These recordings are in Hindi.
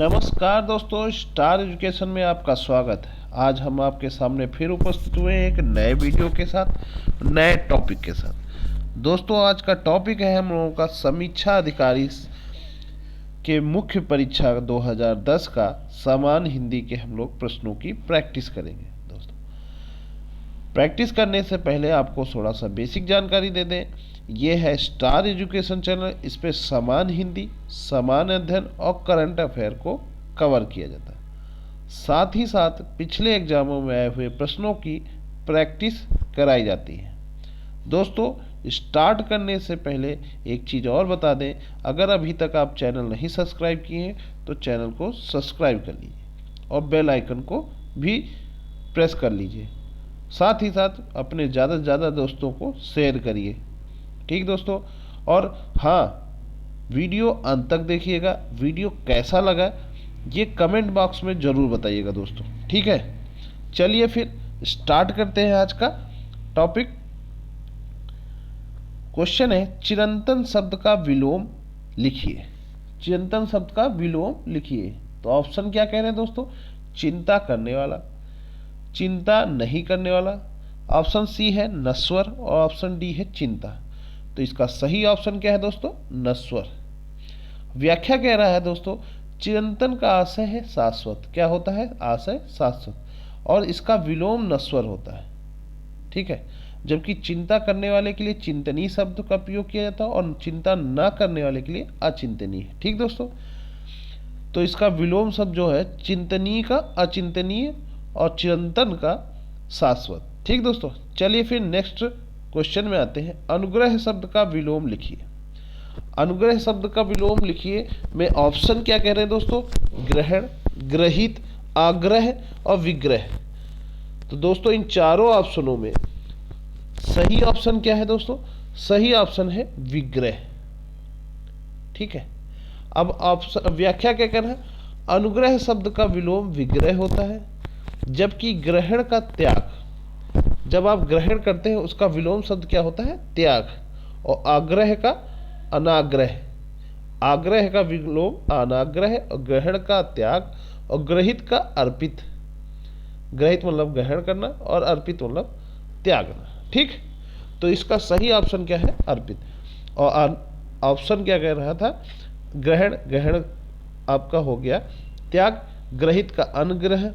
नमस्कार दोस्तों, स्टार एजुकेशन में आपका स्वागत है। आज हम आपके सामने फिर उपस्थित हुए हैं एक नए वीडियो के साथ, नए टॉपिक के साथ। दोस्तों, आज का टॉपिक है हम लोगों का समीक्षा अधिकारी के मुख्य परीक्षा 2010 का सामान्य हिंदी के हम लोग प्रश्नों की प्रैक्टिस करेंगे। दोस्तों, प्रैक्टिस करने से पहले आपको थोड़ा सा बेसिक जानकारी दे दें। ये है स्टार एजुकेशन चैनल। इस पर सामान्य हिंदी, सामान्य अध्ययन और करंट अफेयर को कवर किया जाता है। साथ ही साथ पिछले एग्जामों में आए हुए प्रश्नों की प्रैक्टिस कराई जाती है। दोस्तों, स्टार्ट करने से पहले एक चीज़ और बता दें, अगर अभी तक आप चैनल नहीं सब्सक्राइब किए हैं तो चैनल को सब्सक्राइब कर लीजिए और बेल आइकन को भी प्रेस कर लीजिए। साथ ही साथ अपने ज़्यादा से ज़्यादा दोस्तों को शेयर करिए। ठीक दोस्तों, और हाँ, वीडियो अंत तक देखिएगा। वीडियो कैसा लगा ये कमेंट बॉक्स में ज़रूर बताइएगा दोस्तों। ठीक है, चलिए फिर स्टार्ट करते हैं आज का टॉपिक। क्वेश्चन है, चिरंतन शब्द का विलोम लिखिए। चिरंतन शब्द का विलोम लिखिए। तो ऑप्शन क्या कह रहे हैं दोस्तों? चिंता करने वाला, चिंता नहीं करने वाला, ऑप्शन सी है नश्वर और ऑप्शन डी है चिंता। तो इसका सही ऑप्शन क्या है दोस्तों? नश्वर। व्याख्या कह रहा है दोस्तों, चिरंतन का आशय है शाश्वत। क्या होता है? आशय शाश्वत, और इसका विलोम नश्वर होता है। ठीक है, जबकि चिंता करने वाले के लिए चिंतनीय शब्द का प्रयोग किया जाता है और चिंता न करने वाले के लिए अचिंतनीय। ठीक दोस्तों, तो इसका विलोम शब्द जो है चिंतनीय का अचिंतनीय और चिरंतन का शाश्वत। ठीक दोस्तों, चलिए फिर नेक्स्ट क्वेश्चन में आते हैं। अनुग्रह शब्द का विलोम लिखिए। अनुग्रह शब्द का विलोम लिखिए में ऑप्शन क्या कह रहे हैं दोस्तों? ग्रहण, ग्रहित, आग्रह और विग्रह। तो दोस्तों, इन चारों ऑप्शनों में सही ऑप्शन क्या है दोस्तों? सही ऑप्शन है विग्रह। ठीक है, अब ऑप्शन व्याख्या क्या कर रहा है? अनुग्रह शब्द का विलोम विग्रह होता है, जबकि ग्रहण का त्याग, जब आप ग्रहण करते हैं उसका विलोम शब्द क्या होता है? त्याग। और आग्रह का अनाग्रह, आग्रह का विलोम अनाग्रह, और ग्रहण का त्याग, और ग्रहित का अर्पित। ग्रहित मतलब ग्रहण करना और अर्पित मतलब त्यागना। ठीक, तो इसका सही ऑप्शन क्या है? अर्पित। और ऑप्शन क्या कह रहा था? ग्रहण, ग्रहण आपका हो गया त्याग, ग्रहित का अनुग्रह,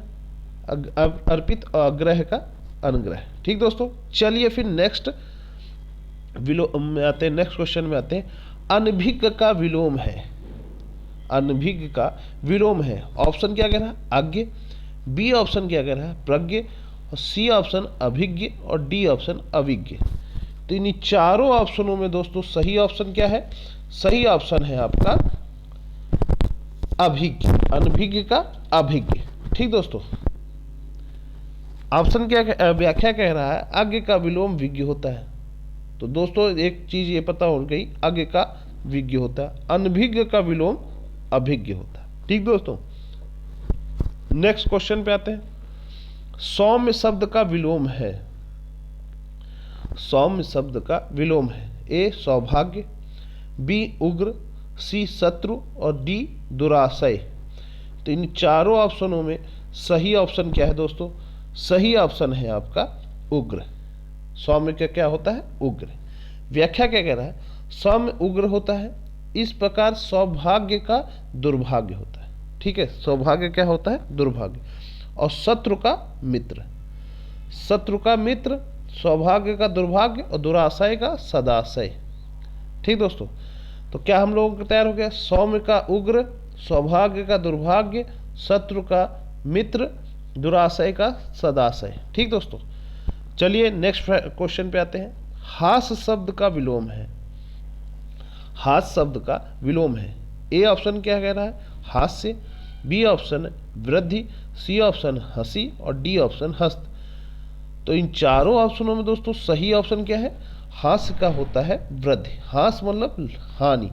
अर्पित और अग्रह का अनुग्रह। ठीक दोस्तों, चलिए फिर नेक्स्ट विलोम में आते हैं। नेक्स्ट क्वेश्चन में आते हैं। अनभिज्ञ का विलोम है। अनभिज्ञ का विलोम है। ऑप्शन क्या कह रहा है? आज्ञ, बी ऑप्शन क्या कह रहा है? प्रज्ञ, और सी ऑप्शन अभिज्ञ, और डी ऑप्शन अविज्ञ। तो इन चारों ऑप्शनों में दोस्तों सही ऑप्शन क्या है? सही ऑप्शन है आपका अभिज्ञ। अनभिज्ञ का अभिज्ञ। ठीक दोस्तों, ऑप्शन क्या व्याख्या कह रहा है? आगे का विलोम विज्ञ होता है। तो दोस्तों, एक चीज ये पता हो गई, आगे का विज्ञ होता है, अनभिज्ञ का विलोम अभिज्ञ होता है। ठीक दोस्तों, नेक्स्ट क्वेश्चन पे आते हैं। सौम्य शब्द का विलोम है। सौम्य शब्द का विलोम है। ए सौभाग्य, बी उग्र, सी शत्रु, और डी दुराशय। तो इन चारों ऑप्शनों में सही ऑप्शन क्या है दोस्तों? सही ऑप्शन है आपका उग्र। सौम्य का क्या होता है? उग्र। व्याख्या क्या कह रहा है? सौम्य उग्र होता है, इस प्रकार सौभाग्य का दुर्भाग्य होता है। ठीक है, सौभाग्य क्या होता है? दुर्भाग्य। और शत्रु का मित्र, शत्रु का मित्र, सौभाग्य का दुर्भाग्य, और दुराशय का सदाशय। ठीक दोस्तों, तो क्या हम लोगों को तैयार हो गया? सौम्य का उग्र, सौभाग्य का दुर्भाग्य, शत्रु का मित्र, दुराशय का सदाशय। ठीक दोस्तों, चलिए नेक्स्ट क्वेश्चन पे आते हैं। हास्य शब्द का विलोम है। हास्य शब्द का विलोम है। ए ऑप्शन क्या कह रहा है? हास्य, बी ऑप्शन वृद्धि, सी ऑप्शन हंसी, और डी ऑप्शन हस्त। तो इन चारों ऑप्शनों में दोस्तों सही ऑप्शन क्या है? हास्य का होता है वृद्धि। हास्य मतलब हानि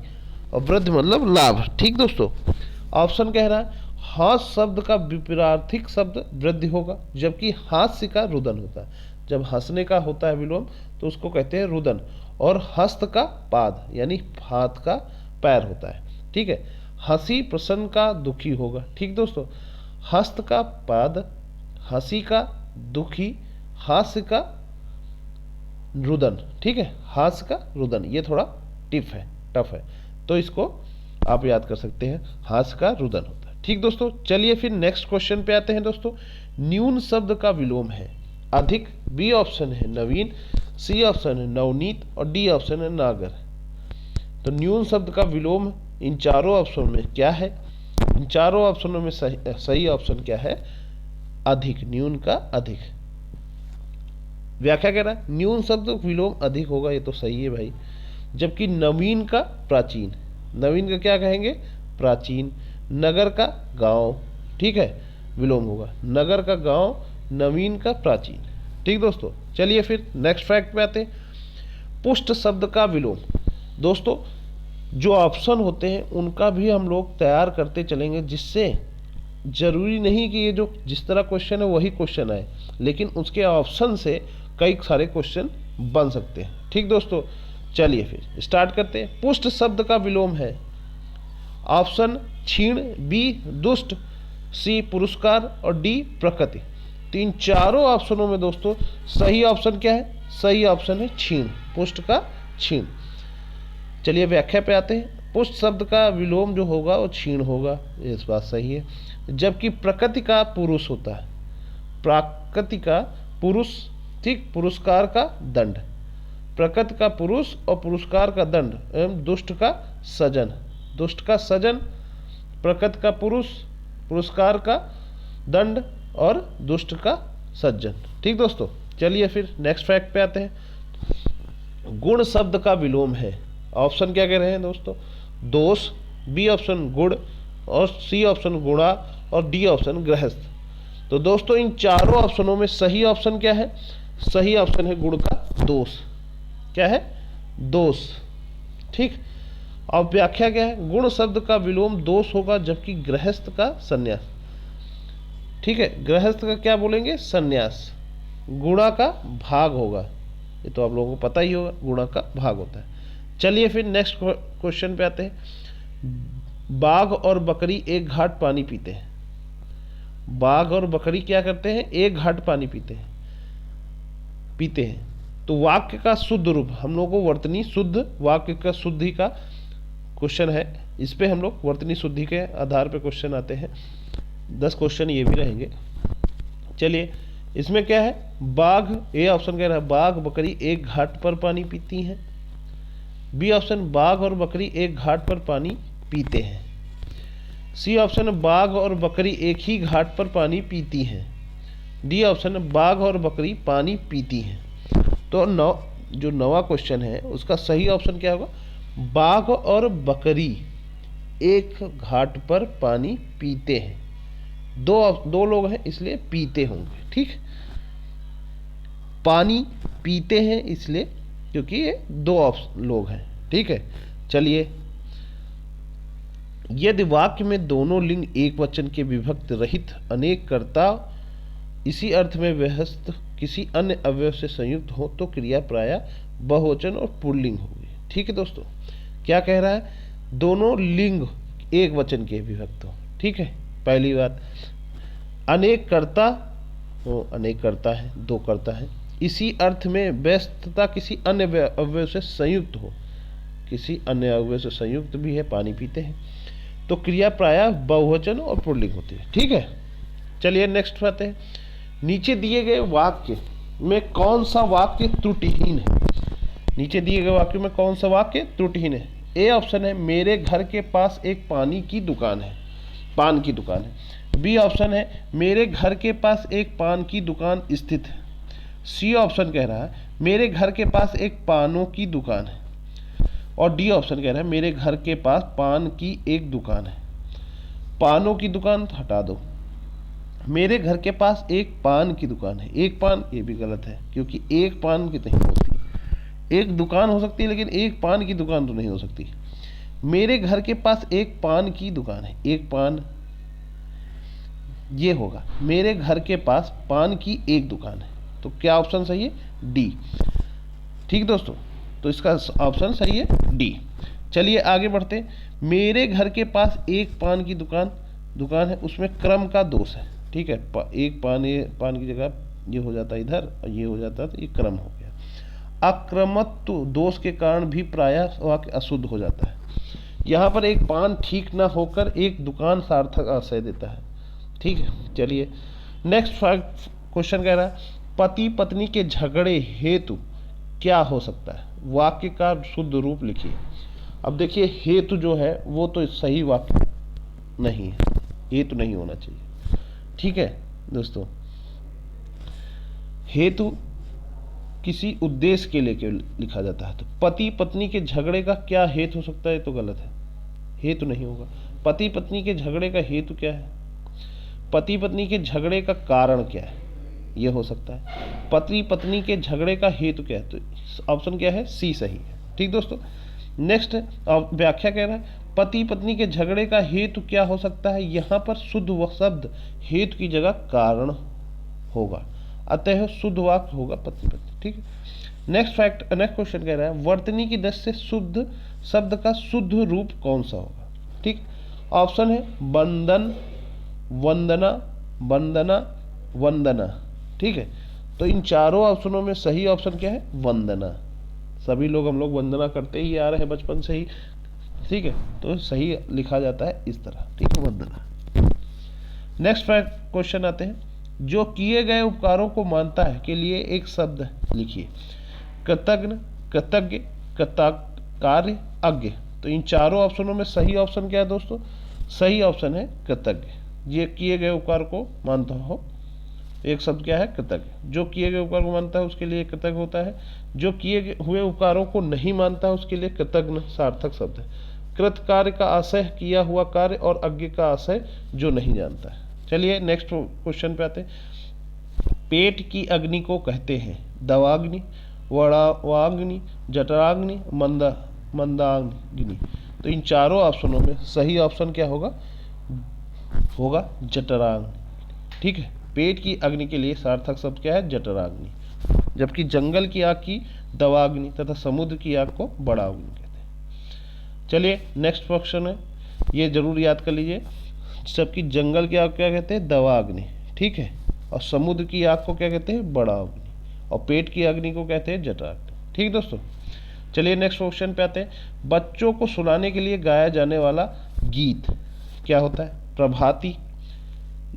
और वृद्धि मतलब लाभ। ठीक दोस्तों, ऑप्शन कह रहा है हास्य शब्द का विपरीतार्थक शब्द वृद्धि होगा, जबकि हास्य का रुदन होता है। जब हंसने का होता है विलोम तो उसको कहते हैं रुदन, और हस्त का पाद यानी हाथ का पैर होता है। ठीक है, हंसी प्रसन्न का दुखी होगा। ठीक दोस्तों, हस्त का पद, हंसी का दुखी, हास्य का रुदन। ठीक है, हास्य का रुदन, ये थोड़ा टफ है, तो इसको आप याद कर सकते हैं, हास्य का रुदन होता है। ठीक दोस्तों, चलिए फिर नेक्स्ट क्वेश्चन पे आते हैं दोस्तों। न्यून शब्द का विलोम है अधिक, बी ऑप्शन है नवीन, सी ऑप्शन है नवनीत और डी ऑप्शन है नागर। तो न्यून शब्द का विलोम इन चारों ऑप्शन में क्या है? इन चारों ऑप्शनों में सही ऑप्शन क्या है? अधिक, न्यून का अधिक। व्याख्या कह रहा है न्यून शब्द विलोम अधिक होगा, ये तो सही है भाई। जबकि नवीन का प्राचीन, नवीन का क्या कहेंगे? प्राचीन। नगर का गांव, ठीक है, विलोम होगा। नगर का गांव, नवीन का प्राचीन। ठीक दोस्तों, चलिए फिर नेक्स्ट फैक्ट पे आते हैं। पुष्ट शब्द का विलोम। दोस्तों, जो ऑप्शन होते हैं उनका भी हम लोग तैयार करते चलेंगे, जिससे जरूरी नहीं कि ये जो जिस तरह क्वेश्चन है वही क्वेश्चन आए, लेकिन उसके ऑप्शन से कई सारे क्वेश्चन बन सकते हैं। ठीक दोस्तों, चलिए फिर स्टार्ट करते हैं। पुष्ट शब्द का विलोम है ऑप्शन क्षीण, बी दुष्ट, सी पुरस्कार और डी प्रकृति। तो इन चारों ऑप्शनों में दोस्तों सही ऑप्शन क्या है? सही ऑप्शन है क्षीण, पुष्ट का क्षीण। चलिए व्याख्या पे आते हैं। पुष्ट शब्द का विलोम जो होगा वो क्षीण होगा, इस बात सही है। जबकि प्रकृति का पुरुष होता है, प्रकृति का पुरुष, ठीक, पुरस्कार का दंड, प्रकृति का पुरुष और पुरस्कार का दंड एवं दुष्ट का सजन, दुष्ट का सजन, प्रकृति का पुरुष, पुरस्कार का दंड और दुष्ट का सज्जन। ठीक दोस्तों, चलिए फिर नेक्स्ट फैक्ट पे आते हैं। गुण शब्द का विलोम है ऑप्शन क्या कह रहे हैं दोस्तों? दोष, बी ऑप्शन गुण और सी ऑप्शन गुणा और डी ऑप्शन गृहस्थ। तो दोस्तों इन चारों ऑप्शनों में सही ऑप्शन क्या है? सही ऑप्शन है गुण का दोष। क्या है? दोष। ठीक, अब व्याख्या क्या है? गुण शब्द का विलोम दोष होगा, जबकि गृहस्थ का संन्यास। ठीक है, गृहस्थ का क्या बोलेंगे? संन्यास। गुणा का भाग होगा, ये तो आप लोगों को पता ही होगा, गुणा का भाग होता है। चलिए फिर नेक्स्ट क्वेश्चन पे आते हैं। बाघ और बकरी एक घाट पानी पीते हैं। बाघ और बकरी क्या करते हैं? एक घाट पानी पीते हैं। तो वाक्य का शुद्ध रूप, हम लोगों को वर्तनी शुद्ध, वाक्य का शुद्धि का क्वेश्चन है, इस पे हम लोग वर्तनी शुद्धि के आधार पे क्वेश्चन आते हैं। 10 क्वेश्चन ये भी रहेंगे। चलिए इसमें क्या है? बाघ, ए ऑप्शन कह रहा है बाघ बकरी एक घाट पर पानी पीती हैं। बी ऑप्शन बाघ और बकरी एक घाट पर पानी पीते हैं। सी ऑप्शन बाघ और बकरी एक ही घाट पर पानी पीती हैं। डी ऑप्शन बाघ और बकरी पानी पीती हैं। तो जो नवा क्वेश्चन है उसका सही ऑप्शन क्या होगा? बाघ और बकरी एक घाट पर पानी पीते हैं। दो लोग हैं इसलिए पीते होंगे। ठीक, पानी पीते हैं इसलिए क्योंकि ये दो लोग हैं। ठीक है, चलिए यदि वाक्य में दोनों लिंग एक वचन के विभक्त रहित अनेक कर्ता इसी अर्थ में व्यस्त किसी अन्य अवयव से संयुक्त हो तो क्रिया प्रायः बहुवचन और पुल्लिंग होगी। ठीक है दोस्तों, क्या कह रहा है? दोनों लिंग एक वचन के विभक्त हो। ठीक है, पहली बात। अनेक कर्ता, अनेक कर्ता है, दो कर्ता है। इसी अर्थ में व्यस्तता किसी अन्य अवयव से संयुक्त हो, किसी अन्य अवयव से संयुक्त भी है, पानी पीते हैं, तो क्रिया प्रायः बहुवचन और पुल्लिंग होती है। ठीक है, चलिए नेक्स्ट आते हैं। नीचे दिए गए वाक्य में कौन सा वाक्य त्रुटिहीन है? नीचे दिए गए वाक्य में कौन सा वाक्य त्रुटिहीन है? ए ऑप्शन है मेरे घर के पास एक पान की दुकान है। बी ऑप्शन है मेरे घर के पास एक पान की दुकान स्थित है। सी ऑप्शन कह रहा है मेरे घर के पास एक पानों की दुकान है। और डी ऑप्शन कह रहा है मेरे घर के पास पान की एक दुकान है। पानों की दुकान हटा दो, मेरे घर के पास एक पान की दुकान है। एक पान, ये भी गलत है क्योंकि एक पान की नहीं होती, एक दुकान हो सकती है लेकिन एक पान की दुकान तो नहीं हो सकती। मेरे घर के पास एक पान की दुकान है, एक पान ये होगा, मेरे घर के पास पान की एक दुकान है। तो क्या ऑप्शन सही है? डी। ठीक दोस्तों, तो इसका ऑप्शन सही है डी। चलिए आगे बढ़ते हैं। मेरे घर के पास एक पान की दुकान है, उसमें क्रम का दोष है। ठीक है, एक पान की जगह ये हो जाता है इधर और ये हो जाता है, तो ये क्रम हो गया। अक्रमत्व दोष के कारण भी प्रायः वाक्य अशुद्ध हो जाता है। यहाँ पर एक पान ठीक ना होकर एक दुकान सार्थक आशय देता है। ठीक है, चलिए नेक्स्ट क्वेश्चन कह रहा है पति पत्नी के झगड़े हेतु क्या हो सकता है, वाक्य का शुद्ध रूप लिखिए। अब देखिए हेतु जो है वो तो सही वाक्य नहीं है, हेतु नहीं होना चाहिए। ठीक है दोस्तों, हेतु किसी उद्देश्य के लिए लिखा जाता है। तो पति पत्नी के झगड़े का क्या हेतु हो सकता है, तो गलत है, हेतु नहीं होगा। पति पत्नी के झगड़े का हेतु क्या है, पति पत्नी के झगड़े का कारण क्या है, यह हो सकता है। पति पत्नी के झगड़े का हेतु क्या है, तो ऑप्शन क्या है, सी सही है। ठीक दोस्तों, नेक्स्ट व्याख्या कह रहा है पति पत्नी के झगड़े का हेतु क्या हो सकता है। यहाँ पर शुद्ध शब्द हेतु की जगह कारण होगा, अतः शुद्ध वाक्य होगा पति पत्नी। ठीक है, नेक्स्ट क्वेश्चन कह रहा है वर्तनी की दृष्टि से शुद्ध शब्द का शुद्ध रूप कौन सा होगा। ठीक, ऑप्शन है बंधन, वंदना, वंदना, वंदना। ठीक है, तो इन चारों ऑप्शनों में सही ऑप्शन क्या है, वंदना। सभी लोग हम लोग वंदना करते ही आ रहे हैं बचपन से ही। ठीक है, तो सही लिखा जाता है इस तरह। ठीक है, वंदना। नेक्स्ट क्वेश्चन आते हैं जो किए गए उपकारों को मानता है के लिए एक शब्द लिखिए। कृतज्ञ, कृतज्ञ, कृतकार्य, अज्ञ। तो इन चारों ऑप्शनों में सही ऑप्शन क्या है दोस्तों, सही ऑप्शन है कृतज्ञ। ये किए गए उपकार को मानता हो, एक शब्द क्या है, कृतज्ञ। जो किए गए उपकार को मानता है उसके लिए कृतज्ञ होता है, जो किए हुए उपकारों को नहीं मानता है उसके लिए कृतज्ञ सार्थक शब्द है। कृत कार्य का आशय किया हुआ कार्य और अज्ञ का आशय जो नहीं जानता है। चलिए नेक्स्ट क्वेश्चन पे आते हैं। पेट की अग्नि को कहते हैं दवाग्नि, वड़ावाग्नि, जठराग्नि, मंदाग्नि। तो इन चारों ऑप्शनों में सही ऑप्शन क्या होगा, होगा जठराग्नि। ठीक है, पेट की अग्नि के लिए सार्थक शब्द क्या है, जठराग्नि। जबकि जंगल की आग की दवाग्नि तथा समुद्र की आग को बड़ाग्नि कहते हैं। चलिए नेक्स्ट क्वेश्चन है, ये जरूर याद कर लीजिए। जबकि जंगल की आग क्या कहते हैं, दवाग्नि। ठीक है, और समुद्र की आग को क्या कहते हैं, बड़ाग्नि। और पेट की अग्नि को कहते हैं जठराग्नि। ठीक दोस्तों, चलिए नेक्स्ट क्वेश्चन पे आते हैं। बच्चों को सुलाने के लिए गाया जाने वाला गीत क्या होता है, प्रभाती,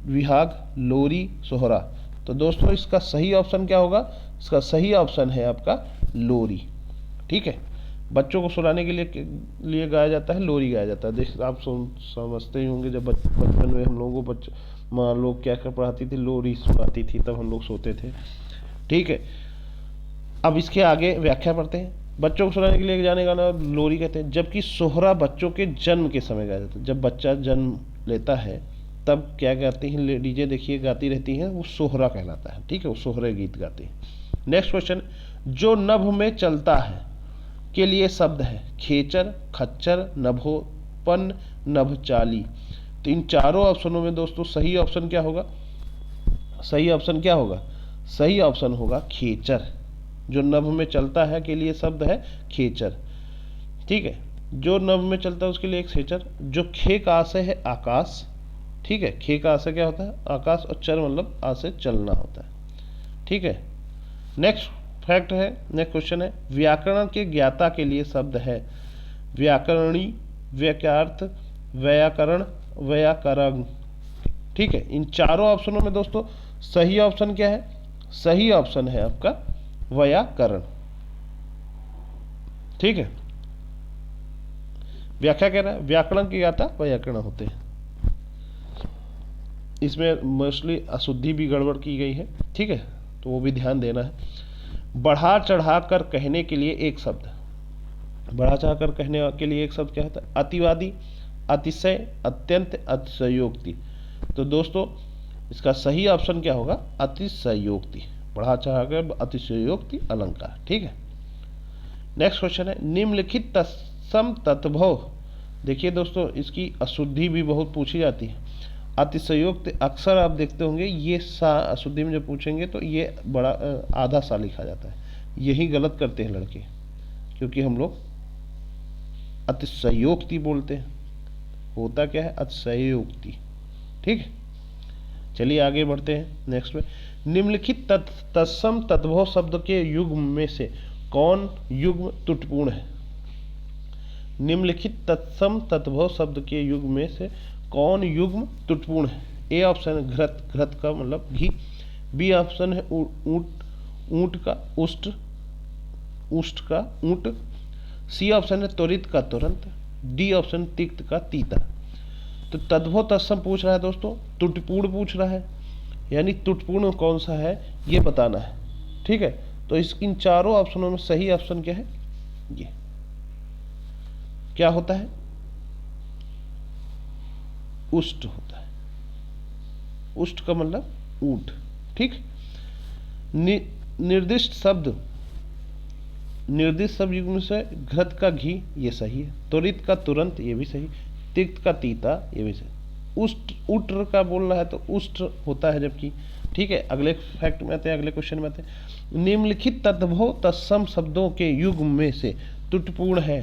विहाग, लोरी, सोहरा। तो दोस्तों इसका सही ऑप्शन क्या होगा, इसका सही ऑप्शन है आपका लोरी। ठीक है, बच्चों को सुलाने के लिए गाया जाता है, लोरी गाया जाता है। देख आप समझते ही होंगे, जब बचपन में हम लोगों को माँ लोग क्या कर पढ़ाती थी, लोरी सुनाती थी, तब हम लोग सोते थे। ठीक है, अब इसके आगे व्याख्या पढ़ते हैं। बच्चों को सुलाने के लिए जाने गाना लोरी कहते हैं, जबकि सोहरा बच्चों के जन्म के समय गाया जाता है। जब बच्चा जन्म लेता है तब क्या गाती हैं लेडीजें, देखिए गाती रहती हैं, वो सोहरा कहलाता है। ठीक है, वो सोहरे गीत गाती हैं। नेक्स्ट क्वेश्चन, जो नभ में चलता है के लिए शब्द है खेचर, खच्चर, नभोपन, नभचाली। तो इन चारों ऑप्शनों में दोस्तों सही ऑप्शन क्या होगा, सही ऑप्शन क्या होगा, सही ऑप्शन होगा खेचर। जो नभ में चलता है के लिए शब्द है खेचर। ठीक है, जो नभ में चलता है उसके लिए एक खेचर। जो खे का आशय है आकाश। ठीक है, खे का आशय क्या होता है, आकाश, और चर मतलब आशय चलना होता है। ठीक है, नेक्स्ट फैक्ट है, नेक्स्ट क्वेश्चन है व्याकरण के ज्ञाता के लिए शब्द है व्याकरणी, व्याख्यार्थ, व्याकरण, व्याकरण। ठीक है, इन चारों ऑप्शनों में दोस्तों सही ऑप्शन क्या है, सही ऑप्शन है आपका व्याकरण। ठीक है, व्याख्या कह रहा है व्याकरण के ज्ञाता व्याकरण होते हैं। इसमें मोस्टली अशुद्धि भी गड़बड़ की गई है। ठीक है, तो वो भी ध्यान देना है। बढ़ा चढ़ा कर कहने के लिए एक शब्द, बढ़ा चढ़ा कर कहने के लिए एक शब्द क्या होता है, अतिवादी, अतिशय, अत्यंत, अतिशयोक्ति। तो दोस्तों इसका सही ऑप्शन क्या होगा, अतिशयोक्ति। बढ़ा चढ़ा कर अतिशयोक्ति अलंकार। ठीक है, नेक्स्ट क्वेश्चन है निम्नलिखित तत्सम तत्भव। देखिए दोस्तों इसकी अशुद्धि भी बहुत पूछी जाती है। अतिशयोक्ति अक्सर आप देखते होंगे ये सा अशुद्धि में जब पूछेंगे तो ये बड़ा आधा सा लिखा जाता है। यही गलत करते हैं लड़के, क्योंकि हम लोग अतिशयोक्ति बोलते हैं। होता क्या है? अतिशयोक्ति। ठीक है, चलिए आगे बढ़ते हैं नेक्स्ट में। निम्नलिखित तत्सम तद्भव शब्द के युग्म में से कौन युग्म त्रुटिपूर्ण है? निम्नलिखित तत्सम तद्भव शब्द के युग्म में से कौन युग्म त्रुटिपूर्ण है? ए ऑप्शन है घृत, घृत का मतलब घी। बी ऑप्शन है ऊंट, ऊंट का उष्ट, उष्ट का ऊंट। सी ऑप्शन है त्वरित का तुरंत। डी ऑप्शन तिक्त का तीता। तो तद्भव तत्सम पूछ रहा है दोस्तों, त्रुटिपूर्ण पूछ रहा है, यानी त्रुटिपूर्ण कौन सा है ये बताना है। ठीक है, तो इन चारों ऑप्शनों में सही ऑप्शन क्या है? ये क्या होता है? उष्ट होता है। उष्ट का मतलब ऊंट। ठीक, निर्दिष्ट शब्द युग्म से घृत का घी ये सही है, त्वरित का तुरंत ये भी सही, तिक्त का तीता ये भी सही। उष्ट उष्ट्र का बोल रहा है तो उष्ट्र होता है जबकि। ठीक है, अगले फैक्ट में आते हैं, अगले क्वेश्चन में आते हैं। निम्नलिखित तद्भव तत्सम शब्दों के युग्म में से त्रुटिपूर्ण है?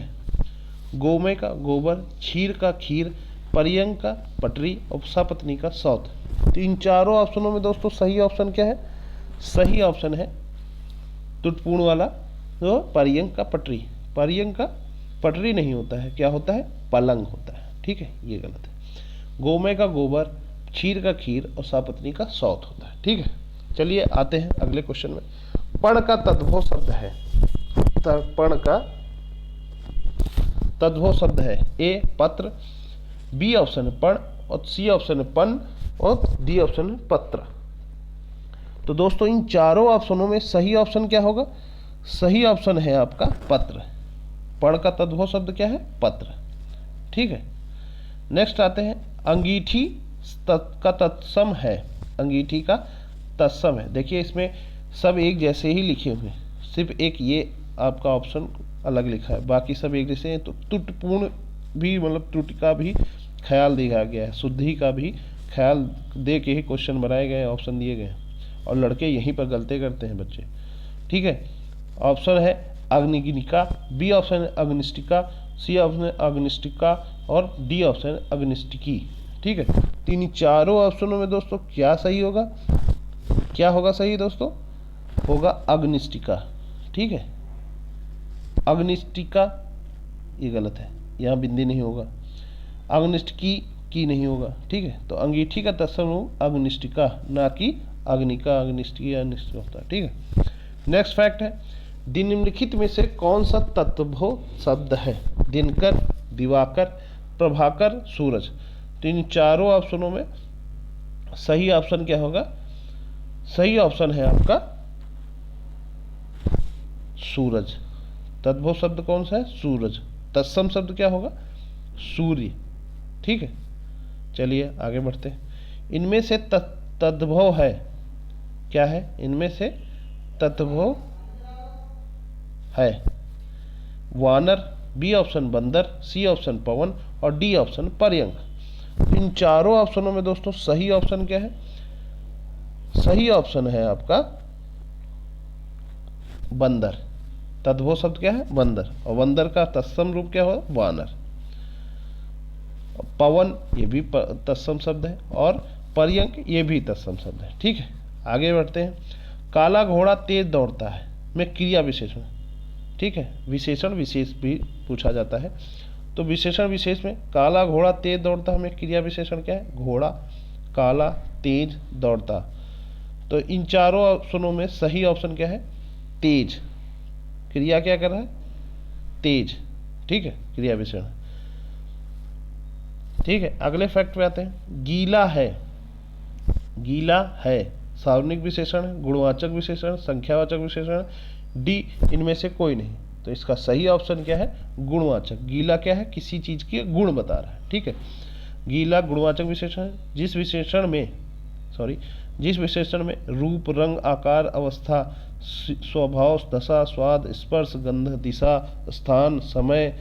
गोमय का गोबर, क्षीर का खीर, पर्यंक का पटरी और सपत्नी का सौत। तो इन चारों ऑप्शनों में दोस्तों सही ऑप्शन क्या है? सही ऑप्शन है त्रुटिपूर्ण वाला तो पर्यंक का पटरी। पर्यंक का पटरी नहीं होता है, क्या होता है? पलंग होता है। ठीक है, ये गलत है। गोमय का गोबर, क्षीर का खीर और सपत्नी का सौत होता है। ठीक है, चलिए आते हैं अगले क्वेश्चन में। पण का तद्भव शब्द है, पण का तद्भव शब्द है ए पत्र, बी ऑप्शन है पण और सी ऑप्शन है पन और डी ऑप्शन है पत्र। तो दोस्तों इन चारों ऑप्शनों में सही ऑप्शन क्या होगा? सही ऑप्शन है आपका पत्र। पण का तद्भव शब्द क्या है? पत्र। ठीक है, नेक्स्ट आते हैं। अंगीठी का तत्सम है, अंगीठी का तत्सम है। देखिए इसमें सब एक जैसे ही लिखे हुए हैं, सिर्फ एक ये आपका ऑप्शन अलग लिखा है, बाकी सब एक जैसे हैं। तो त्रुटिपूर्ण भी मतलब त्रुटि का भी ख्याल दिया गया है, शुद्धि का भी ख्याल दे के ही क्वेश्चन बनाए गए हैं, ऑप्शन दिए गए हैं, और लड़के यहीं पर गलती करते हैं बच्चे। ठीक है, ऑप्शन है अग्निगिनिका, बी ऑप्शन है अग्निष्टिका, सी ऑप्शन है अग्निष्टिका और डी ऑप्शन है अग्निष्टिकी। ठीक है, तो इन चारों ऑप्शनों में दोस्तों क्या सही होगा? क्या होगा सही दोस्तों? होगा अग्निष्टिका। ठीक है, अग्निष्टिका ये गलत है, यहाँ बिंदी नहीं होगा। अग्निष्टिकी की नहीं होगा। ठीक है, तो अंगीठी का तत्सम अग्निष्टिका, ना कि अग्निका। अग्निष्टिकी अनिष्टिका होता है। ठीक है, नेक्स्ट फैक्ट है। निम्नलिखित में से कौन सा तद्भव शब्द है? दिनकर, दिवाकर, प्रभाकर, सूरज। तो इन चारों ऑप्शनों में सही ऑप्शन क्या होगा? सही ऑप्शन है आपका सूरज। तद्भव शब्द कौन सा है? सूरज। तत्सम शब्द क्या होगा? सूर्य। ठीक है, चलिए आगे बढ़ते हैं। इनमें से तद्भव है, क्या है? इनमें से तद्भव है वानर, बी ऑप्शन बंदर, सी ऑप्शन पवन और डी ऑप्शन पर्यंक। इन चारों ऑप्शनों में दोस्तों सही ऑप्शन क्या है? सही ऑप्शन है आपका बंदर। तद्भव शब्द क्या है? बंदर, और बंदर का तत्सम रूप क्या होगा? वानर। पवन ये भी तत्सम शब्द है और पर्यंक ये भी तत्सम शब्द है। ठीक है, आगे बढ़ते हैं। काला घोड़ा तेज दौड़ता है में क्रिया विशेषण। ठीक है, विशेषण विशेष भी पूछा जाता है, तो विशेषण विशेष में काला घोड़ा तेज दौड़ता है में क्रिया विशेषण क्या है? घोड़ा काला तेज दौड़ता। तो इन चारों ऑप्शनों में सही ऑप्शन क्या है? तेज। क्रिया क्या कर रहा है? तेज। ठीक है, क्रिया विशेषण। ठीक है, अगले फैक्ट पे आते हैं। गीला है, गीला है सार्वजनिक विशेषण है, गुणवाचक विशेषण, संख्यावाचक विशेषण, डी इनमें से कोई नहीं। तो इसका सही ऑप्शन क्या है? गुणवाचक। गीला क्या है? किसी चीज के गुण बता रहा है। ठीक है, गीला गुणवाचक विशेषण है। जिस विशेषण में रूप, रंग, आकार, अवस्था, स्वभाव, दशा, स्वाद, स्पर्श, गंध, दिशा, स्थान, समय,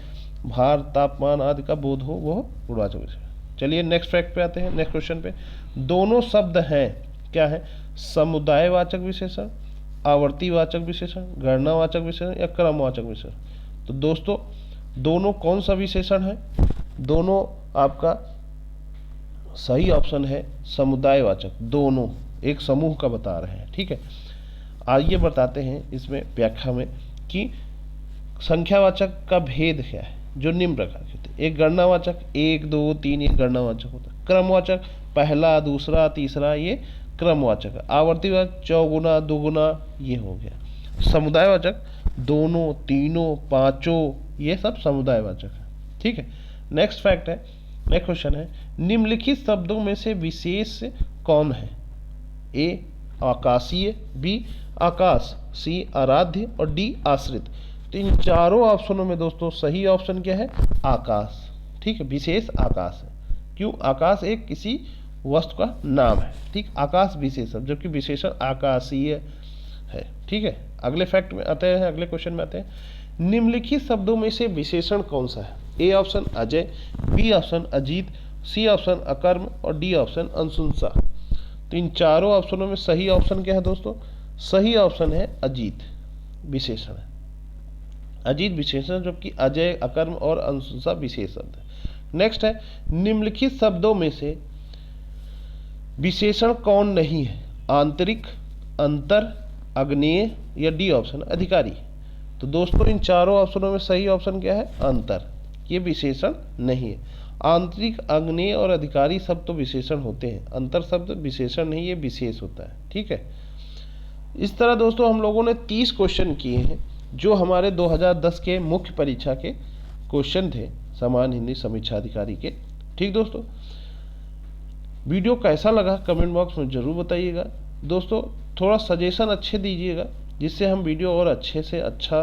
भार, तापमान आदि का बोध हो, वह गुणवाचक विशेषण। चलिए नेक्स्ट फैक्ट पे आते हैं, नेक्स्ट क्वेश्चन पे। दोनों शब्द हैं, क्या है? समुदायवाचक विशेषण, आवर्तीवाचक विशेषण, गणनावाचक विशेषण या क्रमवाचक विशेषण। तो दोस्तों दोनों कौन सा विशेषण है? दोनों आपका सही ऑप्शन है समुदायवाचक, दोनों एक समूह का बता रहे हैं। ठीक है, आइए बताते हैं इसमें व्याख्या में कि संख्यावाचक का भेद क्या है, जो निम्न प्रकार के होते हैं। एक गणनावाचक, 1 2 3 एक गणनावाचक होता है। क्रमवाचक, पहला दूसरा तीसरा, ये क्रमवाचक है। आवर्तीवाचक, चौगुना दुगुना, ये हो गया। समुदायवाचक, दोनों तीनों पांचों, ये सब समुदायवाचक है। ठीक है, नेक्स्ट फैक्ट है, नेक्स्ट क्वेश्चन है, निम्नलिखित शब्दों में से विशेष कौन है? ए आकाशीय, बी आकाश, सी आराध्य और डी आश्रित। तो इन चारों ऑप्शनों में दोस्तों सही ऑप्शन क्या है? आकाश। ठीक है, विशेष आकाश है। क्यों? आकाश एक किसी वस्तु का नाम है। ठीक, आकाश विशेषण, जबकि विशेषण आकाशीय है। ठीक है, अगले फैक्ट में आते हैं, अगले क्वेश्चन में आते हैं। निम्नलिखित शब्दों में से विशेषण कौन सा है? A option Ajay, B option Ajit, C option अकर्म और डी ऑप्शन अनुशंसा। तो इन चारों ऑप्शनों में सही ऑप्शन क्या है दोस्तों? सही ऑप्शन है अजीत विशेषण है। अजीत विशेषण, जबकि अजय अकर्म और अनुशंसा विशेष शब्द है। नेक्स्ट है, निम्नलिखित शब्दों में से विशेषण कौन नहीं है? आंतरिक, अंतर, अग्नेय या डी ऑप्शन अधिकारी। तो दोस्तों इन चारों ऑप्शनों में सही ऑप्शन क्या है? अंतर, ये विशेषण नहीं है। आंतरिक, अग्नेय और अधिकारी शब्द तो विशेषण होते हैं, अंतर शब्द विशेषण नहीं, ये विशेष होता है। ठीक है, इस तरह दोस्तों हम लोगों ने 30 क्वेश्चन किए हैं, जो हमारे 2010 के मुख्य परीक्षा के क्वेश्चन थे, सामान्य हिंदी समीक्षा अधिकारी के। ठीक दोस्तों, वीडियो कैसा लगा कमेंट बॉक्स में ज़रूर बताइएगा। दोस्तों थोड़ा सजेशन अच्छे दीजिएगा, जिससे हम वीडियो और अच्छे से अच्छा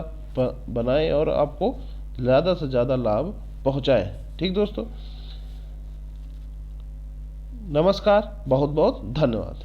बनाएं और आपको ज़्यादा से ज़्यादा लाभ पहुंचाएं। ठीक दोस्तों, नमस्कार, बहुत बहुत धन्यवाद।